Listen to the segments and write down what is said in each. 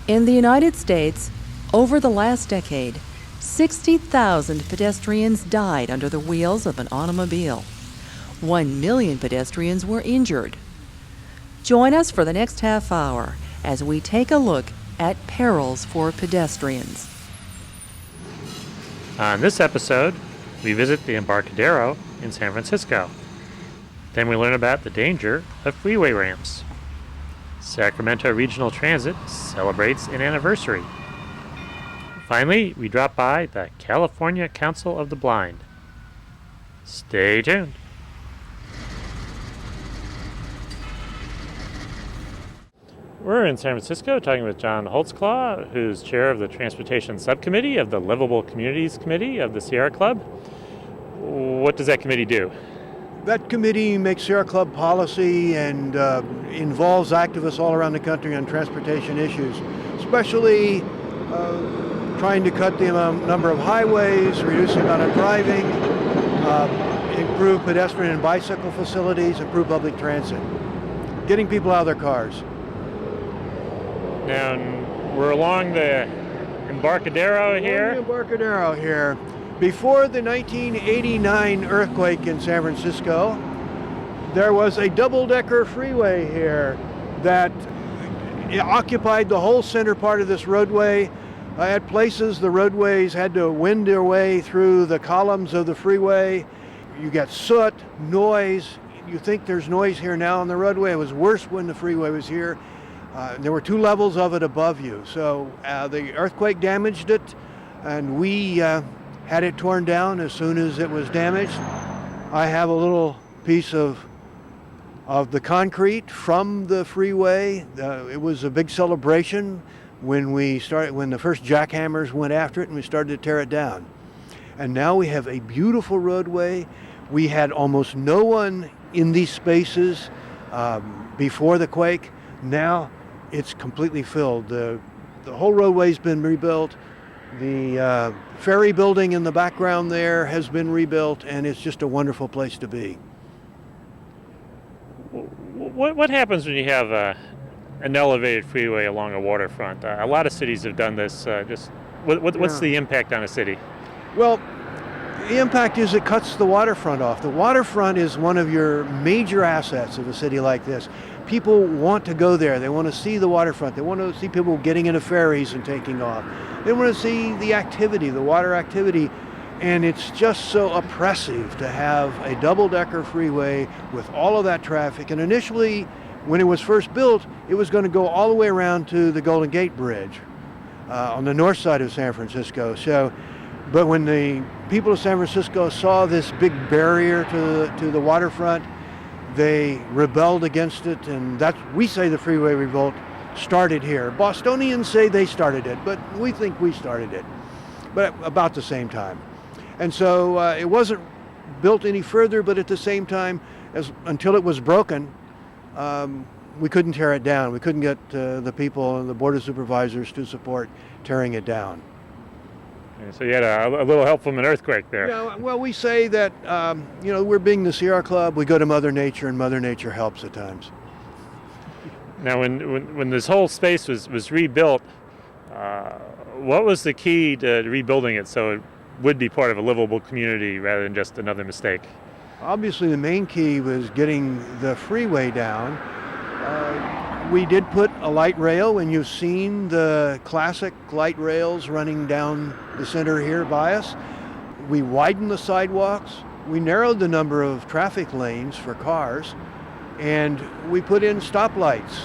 In the United States, over the last decade, 60,000 pedestrians died under the wheels of an automobile. 1 million pedestrians were injured. Join us for the next half hour as we take a look at Perils for Pedestrians. On this episode, we visit the Embarcadero in San Francisco. Then we learn about the danger of freeway ramps. Sacramento Regional Transit celebrates an anniversary. Finally, we drop by the California Council of the Blind. Stay tuned. We're in San Francisco talking with John Holtzclaw, who's chair of the Transportation Subcommittee of the Livable Communities Committee of the Sierra Club. What does that committee do? That committee makes Sierra Club policy and involves activists all around the country on transportation issues, especially trying to cut the number of highways, reduce the amount of driving, improve pedestrian and bicycle facilities, improve public transit, getting people out of their cars. Now, we're along the Embarcadero here. The Embarcadero here. Before the 1989 earthquake in San Francisco, there was a double-decker freeway here that occupied the whole center part of this roadway. At places, the roadways had to wend their way through the columns of the freeway. You get soot, noise. You think there's noise here now on the roadway. It was worse when the freeway was here. There were two levels of it above you. So the earthquake damaged it, and we had it torn down as soon as it was damaged. I have a little piece of the concrete from the freeway. It was a big celebration when the first jackhammers went after it and we started to tear it down. And now we have a beautiful roadway. We had almost no one in these spaces before the quake. Now it's completely filled. The whole roadway's been rebuilt. The ferry building in the background there has been rebuilt, and it's just a wonderful place to be. What happens when you have an elevated freeway along a waterfront? A lot of cities have done this. What's the impact on a city? Well, the impact is it cuts the waterfront off. The waterfront is one of your major assets of a city like this. People want to go there. They want to see the waterfront. They want to see people getting into ferries and taking off. They want to see the activity, the water activity. And it's just so oppressive to have a double-decker freeway with all of that traffic. And initially, when it was first built, it was going to go all the way around to the Golden Gate Bridge on the north side of San Francisco. But when the people of San Francisco saw this big barrier to the waterfront, they rebelled against it, and we say the freeway revolt started here. Bostonians say they started it, but we think we started it, but about the same time. And so it wasn't built any further, but at the same time, until it was broken, we couldn't tear it down. We couldn't get the people and the board of supervisors to support tearing it down. So you had a little help from an earthquake there. Yeah, well, we say that, we're being the Sierra Club, we go to Mother Nature, and Mother Nature helps at times. Now, when this whole space was rebuilt, what was the key to rebuilding it so it would be part of a livable community rather than just another mistake? Obviously, the main key was getting the freeway down. We did put a light rail, and you've seen the classic light rails running down the center here by us. We widened the sidewalks. We narrowed the number of traffic lanes for cars, and we put in stoplights,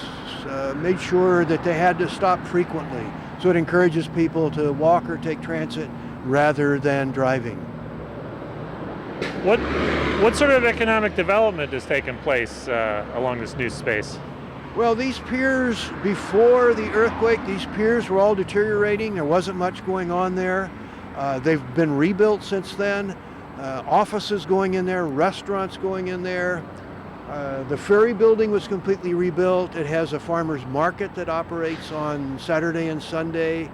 made sure that they had to stop frequently. So it encourages people to walk or take transit rather than driving. What sort of economic development has taken place along this new space? Well, these piers, before the earthquake, these piers were all deteriorating. There wasn't much going on there. They've been rebuilt since then. Offices going in there, restaurants going in there. The ferry building was completely rebuilt. It has a farmer's market that operates on Saturday and Sunday.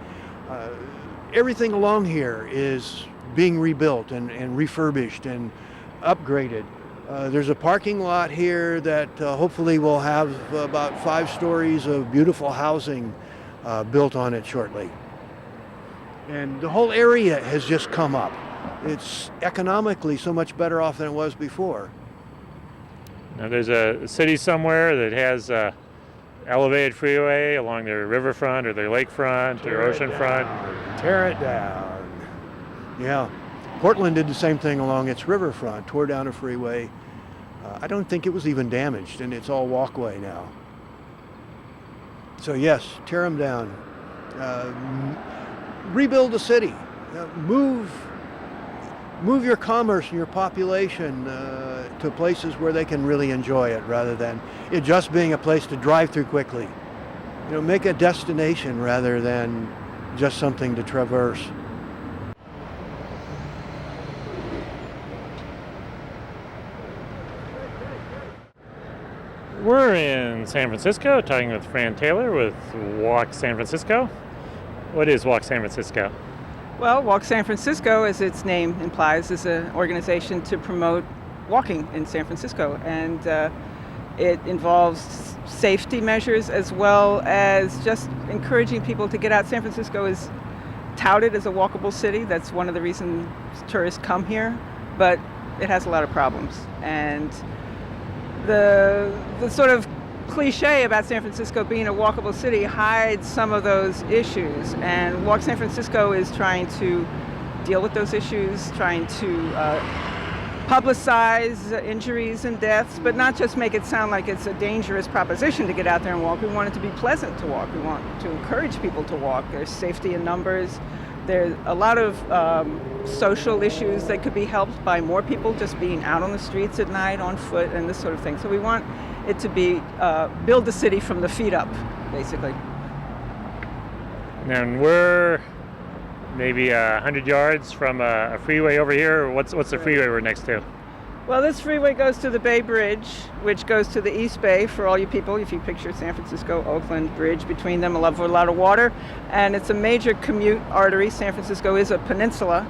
Everything along here is being rebuilt and refurbished and upgraded. There's a parking lot here that hopefully will have about 5 stories of beautiful housing built on it shortly. And the whole area has just come up. It's economically so much better off than it was before. Now there's a city somewhere that has a elevated freeway along their riverfront or their lakefront or oceanfront. Tear it down. Yeah. Portland did the same thing along its riverfront, tore down a freeway. I don't think it was even damaged, and it's all walkway now. So yes, tear them down. Rebuild the city. Move your commerce and your population to places where they can really enjoy it, rather than it just being a place to drive through quickly. Make a destination rather than just something to traverse. We're in San Francisco talking with Fran Taylor with Walk San Francisco. What is Walk San Francisco? Well, Walk San Francisco, as its name implies, is an organization to promote walking in San Francisco. And it involves safety measures as well as just encouraging people to get out. San Francisco is touted as a walkable city. That's one of the reasons tourists come here. But it has a lot of problems. And the sort of cliche about San Francisco being a walkable city hides some of those issues, and Walk San Francisco is trying to deal with those issues, trying to publicize injuries and deaths, but not just make it sound like it's a dangerous proposition to get out there and walk. We want it to be pleasant to walk. We want to encourage people to walk. There's safety in numbers. There's a lot of social issues that could be helped by more people just being out on the streets at night on foot and this sort of thing. So we want it to be build the city from the feet up, basically. And we're maybe 100 yards from a freeway over here. What's the freeway we're next to? Well, this freeway goes to the Bay Bridge, which goes to the East Bay for all you people. If you picture San Francisco, Oakland Bridge between them, a lot of water. And it's a major commute artery. San Francisco is a peninsula,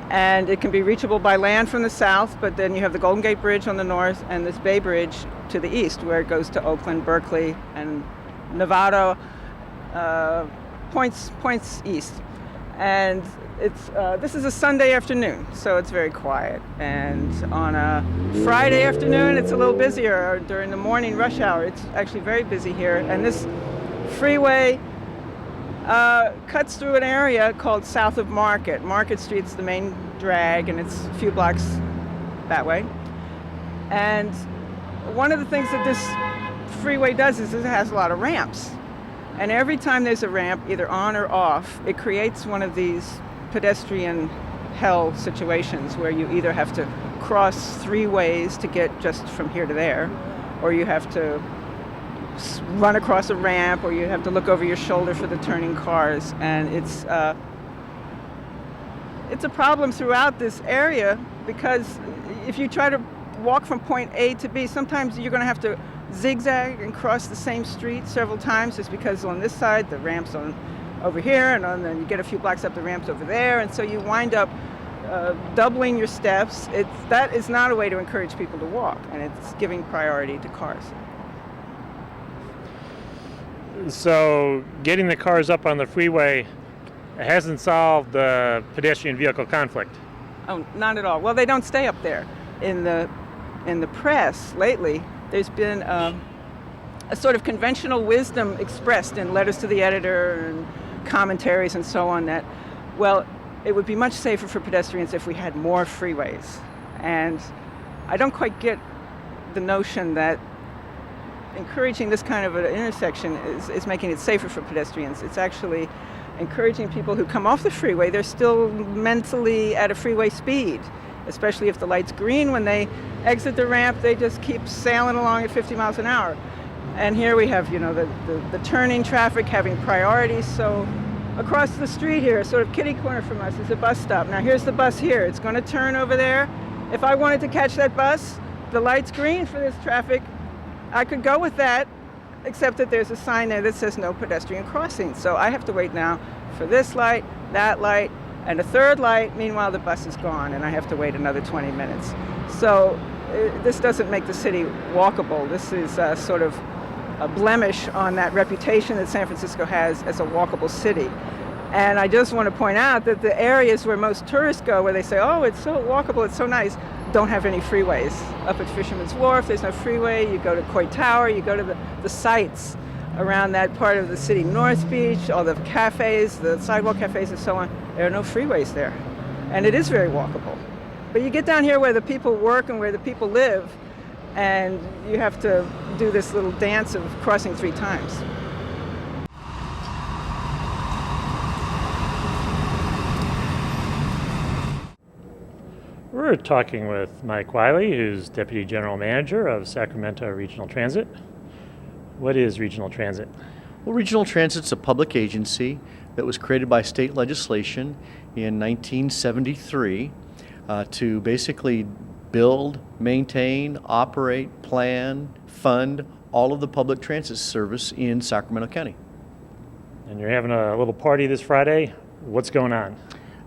and it can be reachable by land from the south, but then you have the Golden Gate Bridge on the north and this Bay Bridge to the east, where it goes to Oakland, Berkeley, and Nevada, points east. And this is a Sunday afternoon, so it's very quiet. And on a Friday afternoon, it's a little busier. During the morning rush hour, it's actually very busy here. And this freeway cuts through an area called south of Market. Market Street's the main drag, and it's a few blocks that way. And one of the things that this freeway does is it has a lot of ramps. And every time there's a ramp, either on or off, it creates one of these pedestrian hell situations where you either have to cross three ways to get just from here to there, or you have to run across a ramp, or you have to look over your shoulder for the turning cars. And it's a problem throughout this area, because if you try to walk from point A to B, sometimes you're going to have to zigzag and cross the same street several times, just because on this side the ramp's on over here, and then you get a few blocks up the ramp's over there, and so you wind up doubling your steps. That is not a way to encourage people to walk, and it's giving priority to cars. So getting the cars up on the freeway hasn't solved the pedestrian vehicle conflict. Oh, not at all. Well, they don't stay up there. In the press lately, there's been a sort of conventional wisdom expressed in letters to the editor and commentaries and so on that, well, it would be much safer for pedestrians if we had more freeways. And I don't quite get the notion that encouraging this kind of an intersection is making it safer for pedestrians. It's actually encouraging people who come off the freeway. They're still mentally at a freeway speed, especially if the light's green. When they exit the ramp, they just keep sailing along at 50 miles an hour. And here we have, the turning traffic having priority. So across the street here, sort of kitty corner from us, is a bus stop. Now here's the bus here. It's going to turn over there. If I wanted to catch that bus, the light's green for this traffic. I could go with that, except that there's a sign there that says no pedestrian crossing. So I have to wait now for this light, that light, and a third light. Meanwhile, the bus is gone, and I have to wait another 20 minutes. So this doesn't make the city walkable. This is sort of a blemish on that reputation that San Francisco has as a walkable city. And I just want to point out that the areas where most tourists go, where they say, oh, it's so walkable, it's so nice, don't have any freeways. Up at Fisherman's Wharf, there's no freeway. You go to Coit Tower, you go to the sites around that part of the city, North Beach, all the cafes, the sidewalk cafes and so on. There are no freeways there. And it is very walkable. But you get down here where the people work and where the people live, and you have to do this little dance of crossing 3 times. We're talking with Mike Wiley, who's Deputy General Manager of Sacramento Regional Transit. What is Regional Transit? Well, Regional Transit's a public agency that was created by state legislation in 1973 to basically build, maintain, operate, plan, fund all of the public transit service in Sacramento County. And you're having a little party this Friday. What's going on?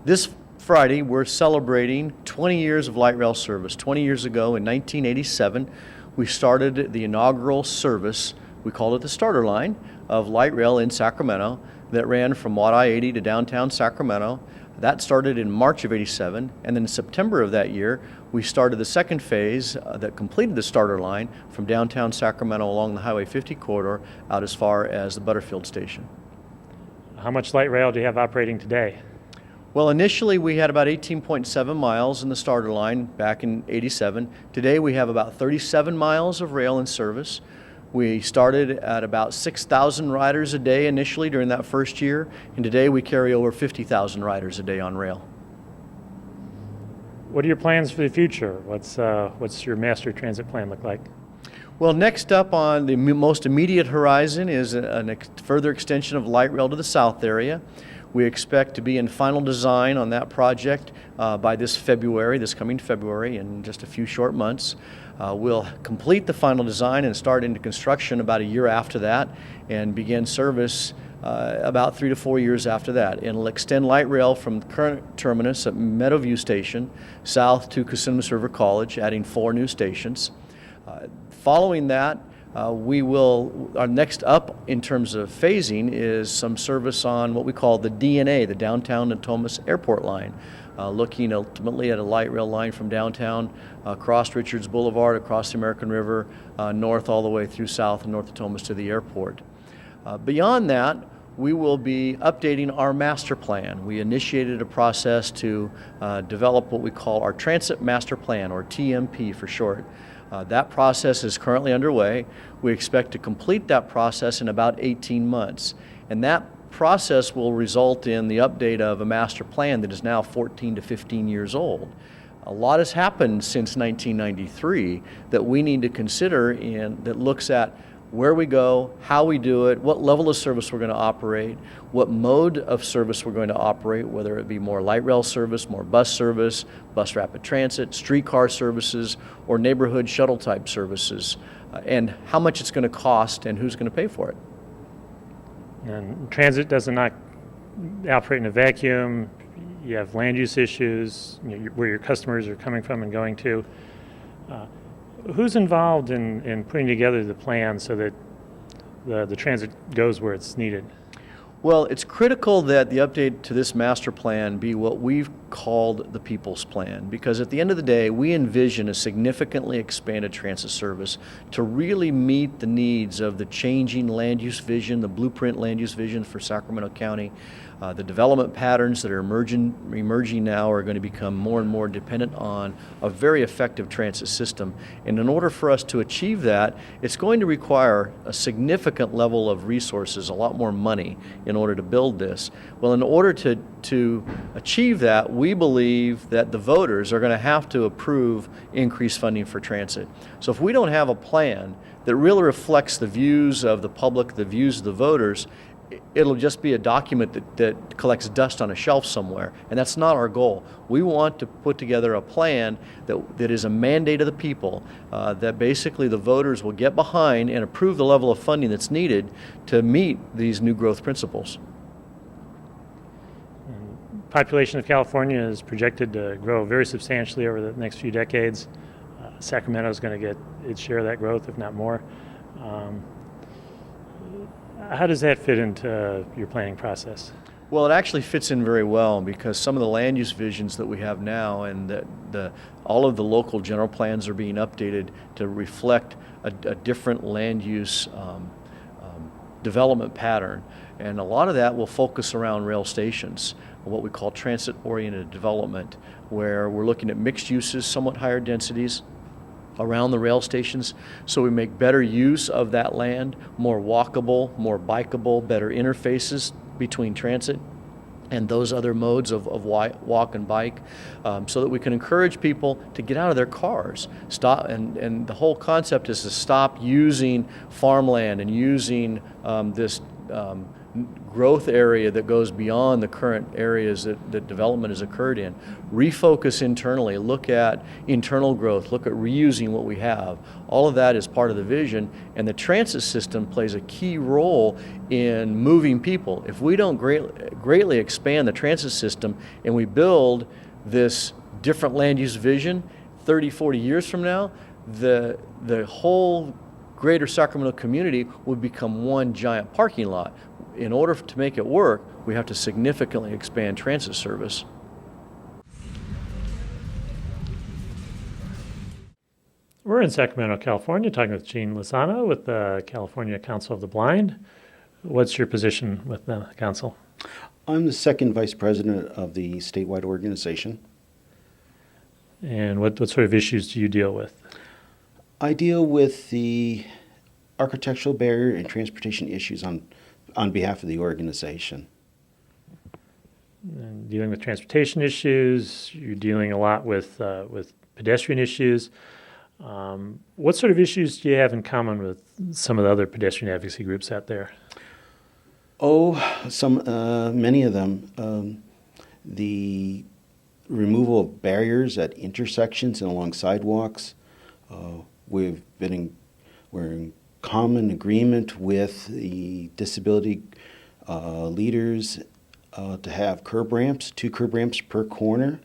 This Friday, we're celebrating 20 years of light rail service. 20 years ago, in 1987, we started the inaugural service, we called it the starter line, of light rail in Sacramento that ran from Watt I-80 to downtown Sacramento. That started in March of '87, and then in September of that year, we started the second phase that completed the starter line from downtown Sacramento along the Highway 50 corridor out as far as the Butterfield station. How much light rail do you have operating today? Well, initially we had about 18.7 miles in the starter line back in '87. Today we have about 37 miles of rail in service. We started at about 6,000 riders a day initially during that first year, and today we carry over 50,000 riders a day on rail. What are your plans for the future? What's your master transit plan look like? Well, next up on the most immediate horizon is a further extension of light rail to the south area. We expect to be in final design on that project by this coming February, in just a few short months. We'll complete the final design and start into construction about a year after that and begin service about 3 to 4 years after that. And it'll extend light rail from the current terminus at Meadowview Station south to Casinos River College, adding 4 new stations. Following that, our next up in terms of phasing is some service on what we call the DNA, the Downtown Natomas Airport line, looking ultimately at a light rail line from downtown across Richards Boulevard, across the American River, north all the way through south and north of Natomas to the airport. Beyond that, we will be updating our master plan. We initiated a process to develop what we call our Transit Master Plan, or TMP for short. That process is currently underway. We expect to complete that process in about 18 months. And that process will result in the update of a master plan that is now 14 to 15 years old. A lot has happened since 1993 that we need to consider, that looks at where we go, how we do it, what level of service we're going to operate, what mode of service we're going to operate, whether it be more light rail service, more bus rapid transit, streetcar services, or neighborhood shuttle type services, and how much it's going to cost and who's going to pay for it. And transit does not operate in a vacuum. You have land use issues, where your customers are coming from and going to. Who's involved in putting together the plan so that the transit goes where it's needed? Well, it's critical that the update to this master plan be what we've called the People's Plan, because at the end of the day, we envision a significantly expanded transit service to really meet the needs of the changing land use vision, the blueprint land use vision for Sacramento County. The development patterns that are emerging now are going to become more and more dependent on a very effective transit system. And in order for us to achieve that, it's going to require a significant level of resources, a lot more money in order to build this. Well, in order to achieve that, we believe that the voters are going to have to approve increased funding for transit. So if we don't have a plan that really reflects the views of the public, the views of the voters, it'll just be a document that collects dust on a shelf somewhere, and that's not our goal. We want to put together a plan that is a mandate of the people, that basically the voters will get behind and approve the level of funding that's needed to meet these new growth principles. Population of California is projected to grow very substantially over the next few decades. Sacramento is going to get its share of that growth, if not more. How does that fit into your planning process? Well, it actually fits in very well because some of the land use visions that we have now and all of the local general plans are being updated to reflect a different land use development pattern. And a lot of that will focus around rail stations, what we call transit-oriented development, where we're looking at mixed uses, somewhat higher densities around the rail stations, so we make better use of that land, more walkable, more bikeable, better interfaces between transit and those other modes of walk and bike, so that we can encourage people to get out of their cars. Stop, and the whole concept is to stop using farmland and using this growth area that goes beyond the current areas that development has occurred in. Refocus internally, look at internal growth, look at reusing what we have. All of that is part of the vision, and the transit system plays a key role in moving people. If we don't greatly expand the transit system and we build this different land use vision 30, 40 years from now, the whole greater Sacramento community would become one giant parking lot. In order to make it work, we have to significantly expand transit service. We're in Sacramento, California, talking with Gene Lozano with the California Council of the Blind. What's your position with the council? I'm the second vice president of the statewide organization. And what sort of issues do you deal with? I deal with the architectural barrier and transportation issues on behalf of the organization. And dealing with transportation issues, you're dealing a lot with pedestrian issues. What sort of issues do you have in common with some of the other pedestrian advocacy groups out there? Many of them. The removal of barriers at intersections and along sidewalks. We're in common agreement with the disability leaders to have curb ramps, 2 curb ramps per corner.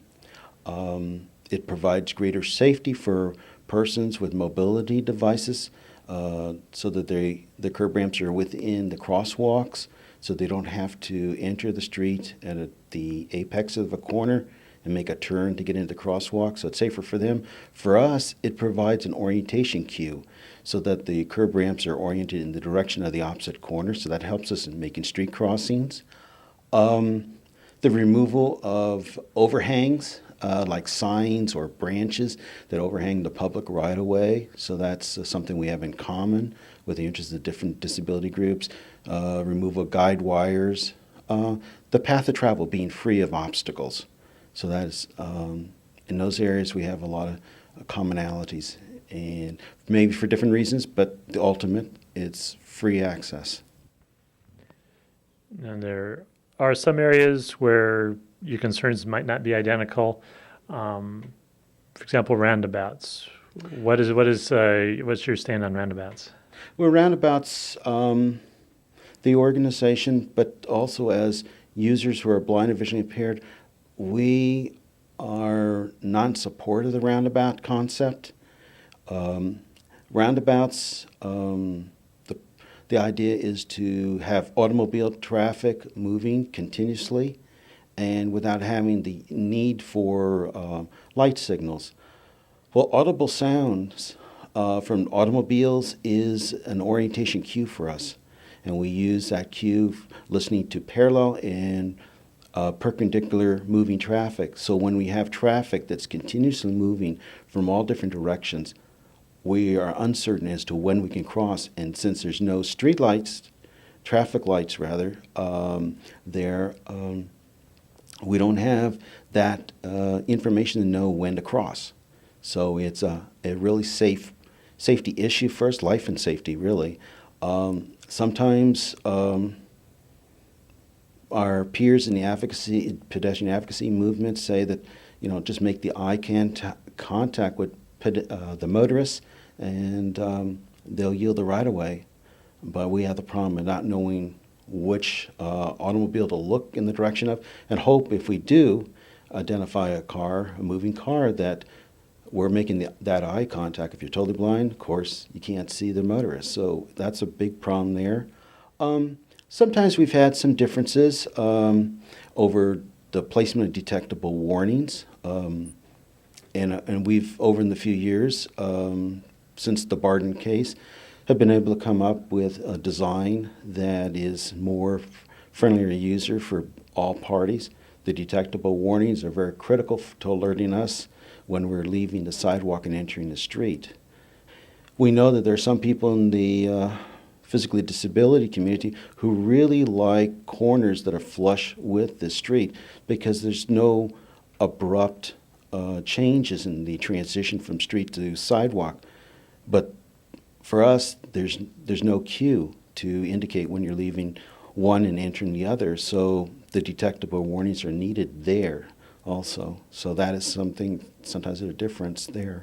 It provides greater safety for persons with mobility devices so that the curb ramps are within the crosswalks, so they don't have to enter the street at the apex of a corner and make a turn to get into the crosswalk, so it's safer for them. For us, it provides an orientation cue so that the curb ramps are oriented in the direction of the opposite corner, so that helps us in making street crossings. The removal of overhangs, like signs or branches that overhang the public right-of-way, so that's something we have in common with the interests of different disability groups. Removal of guide wires, the path of travel being free of obstacles. So that is, in those areas we have a lot of commonalities, and maybe for different reasons, but the ultimate, it's free access. And there are some areas where your concerns might not be identical. For example, roundabouts. What's your stand on roundabouts? Well, roundabouts, the organization, but also as users who are blind or visually impaired, we are not in support of the roundabout concept. Roundabouts, the idea is to have automobile traffic moving continuously and without having the need for light signals. Well, audible sounds from automobiles is an orientation cue for us, and we use that cue listening to parallel and perpendicular moving traffic. So when we have traffic that's continuously moving from all different directions, we are uncertain as to when we can cross. And since there's no street lights, traffic lights rather, we don't have that information to know when to cross. So it's a really safety issue for us, life and safety really. Sometimes our peers in the pedestrian advocacy movement say that, just make the eye contact with the motorists and they'll yield the right of way. But we have the problem of not knowing which automobile to look in the direction of, and hope if we do identify a moving car, that we're making that eye contact. If you're totally blind, of course, you can't see the motorist. So that's a big problem there. Sometimes we've had some differences over the placement of detectable warnings. And we've, over in the few years, since the Barden case, have been able to come up with a design that is more friendlier to user for all parties. The detectable warnings are very critical to alerting us when we're leaving the sidewalk and entering the street. We know that there are some people in the physically disability community who really like corners that are flush with the street because there's no abrupt changes in the transition from street to sidewalk. But for us, there's no cue to indicate when you're leaving one and entering the other, so the detectable warnings are needed there also. So that is something, sometimes there's a difference there.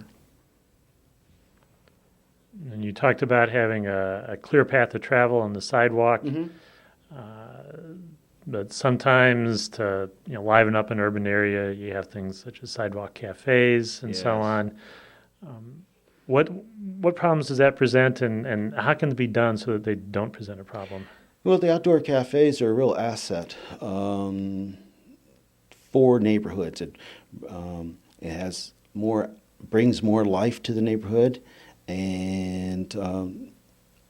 And you talked about having a clear path of travel on the sidewalk. But sometimes to liven up an urban area, you have things such as sidewalk cafes and so Yes. on. What problems does that present, and how can it be done so that they don't present a problem? Well, the outdoor cafes are a real asset for neighborhoods. It has brings more life to the neighborhood, and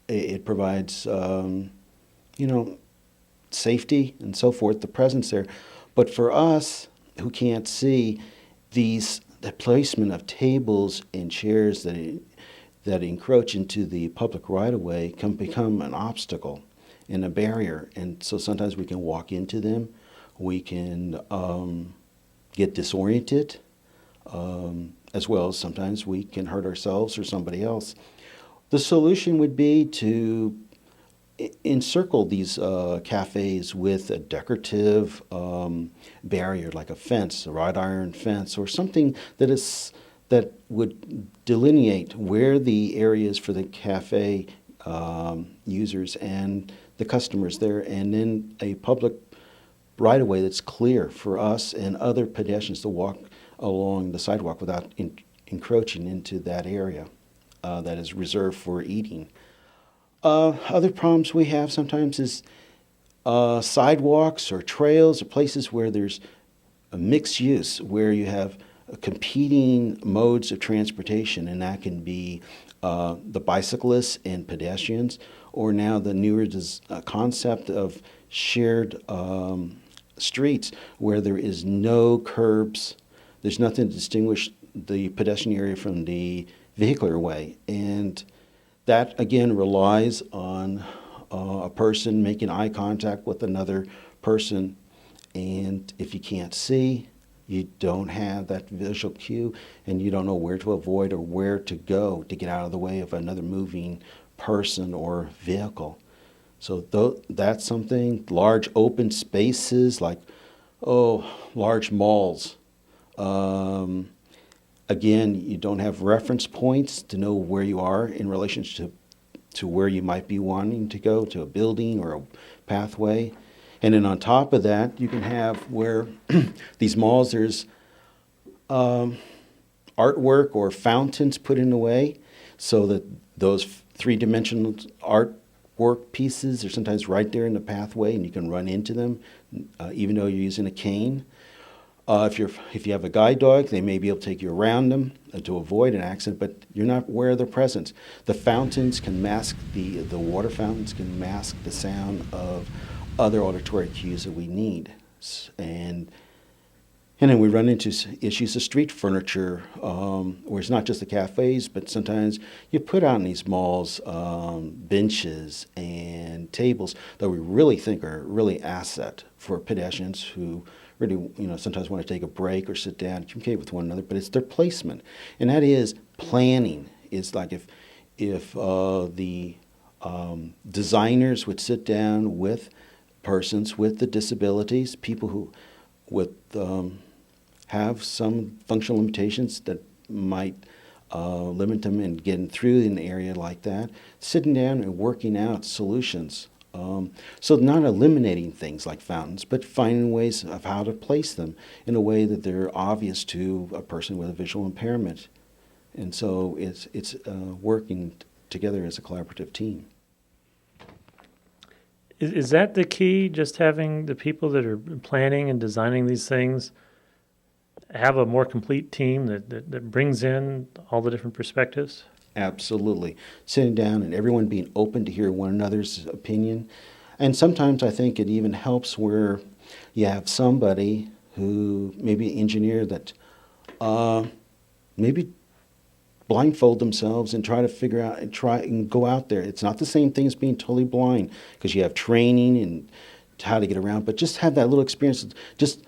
it provides safety and so forth, the presence there. But for us who can't see, the placement of tables and chairs that encroach into the public right-of-way can become an obstacle and a barrier. And so sometimes we can walk into them, we can get disoriented, as well as sometimes we can hurt ourselves or somebody else. The solution would be to encircle these cafes with a decorative barrier, like a fence, a wrought iron fence, or something that would delineate where the areas for the cafe users and the customers there, and then a public right-of-way that's clear for us and other pedestrians to walk along the sidewalk without encroaching into that area that is reserved for eating. Other problems we have sometimes is sidewalks or trails or places where there's a mixed use, where you have competing modes of transportation, and that can be the bicyclists and pedestrians, or now the newer concept of shared streets where there is no curbs, there's nothing to distinguish the pedestrian area from the vehicular way. And that, again, relies on a person making eye contact with another person. And if you can't see, you don't have that visual cue, and you don't know where to avoid or where to go to get out of the way of another moving person or vehicle. So that's something. Large open spaces like, large malls. Again, you don't have reference points to know where you are in relationship to where you might be wanting to go, to a building or a pathway. And then on top of that, you can have where these malls, there's artwork or fountains put in the way, so that those three-dimensional artwork pieces are sometimes right there in the pathway, and you can run into them, even though you're using a cane. If you have a guide dog, they may be able to take you around them to avoid an accident, but you're not aware of their presence. The fountains can mask the water fountains can mask the sound of other auditory cues that we need, and then we run into issues of street furniture, where it's not just the cafes, but sometimes you put out in these malls benches and tables that we really think are really asset for pedestrians who really, sometimes want to take a break or sit down and communicate with one another, but it's their placement. And that is planning. It's like if the designers would sit down with persons with the disabilities, people who have some functional limitations that might limit them in getting through in an area like that, sitting down and working out solutions. So not eliminating things like fountains, but finding ways of how to place them in a way that they're obvious to a person with a visual impairment. And so it's working together as a collaborative team. Is that the key, just having the people that are planning and designing these things have a more complete team that brings in all the different perspectives? Absolutely. Sitting down and everyone being open to hear one another's opinion. And sometimes I think it even helps where you have somebody who, maybe an engineer that maybe blindfold themselves and try to figure out and try and go out there. It's not the same thing as being totally blind, because you have training and how to get around, but just have that little experience, just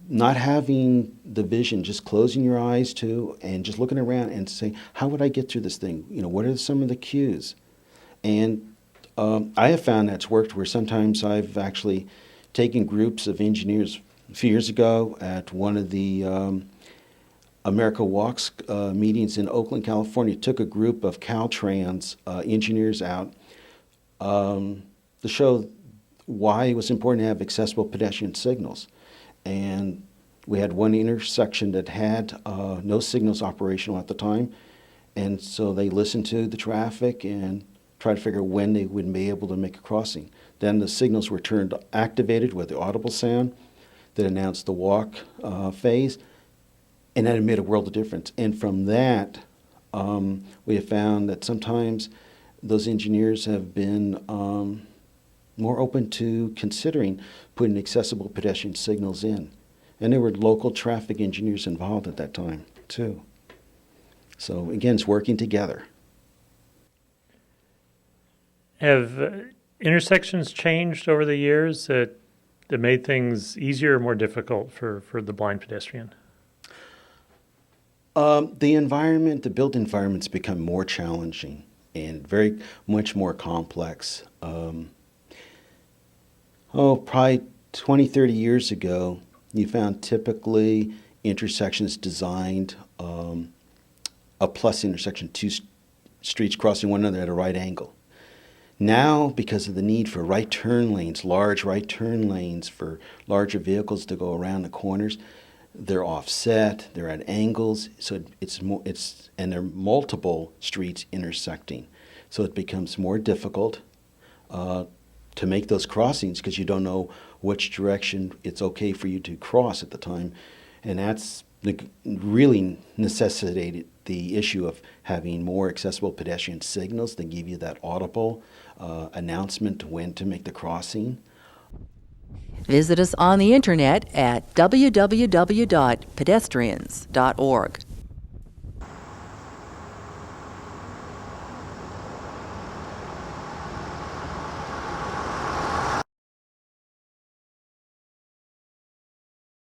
not having the vision, just closing your eyes to and just looking around and saying, how would I get through this thing? You know, what are some of the cues? And I have found that's worked, where sometimes I've actually taken groups of engineers. A few years ago at one of the America Walks meetings in Oakland, California, took a group of Caltrans engineers out to show why it was important to have accessible pedestrian signals. And we had one intersection that had no signals operational at the time, and so they listened to the traffic and tried to figure out when they would be able to make a crossing. Then the signals were turned activated with the audible sound that announced the walk phase, and that made a world of difference. And from that, we have found that sometimes those engineers have been more open to considering putting accessible pedestrian signals in. And there were local traffic engineers involved at that time, too. So again, it's working together. Have intersections changed over the years that made things easier or more difficult for the blind pedestrian? The environment, the built environment's become more challenging and very much more complex. Probably 20, 30 years ago, you found typically intersections designed a plus intersection, two streets crossing one another at a right angle. Now, because of the need for right turn lanes, large right turn lanes for larger vehicles to go around the corners, they're offset, they're at angles, so and there are multiple streets intersecting. So it becomes more difficult to make those crossings, because you don't know which direction it's okay for you to cross at the time. And that's really necessitated the issue of having more accessible pedestrian signals that give you that audible announcement when to make the crossing. Visit us on the internet at www.pedestrians.org.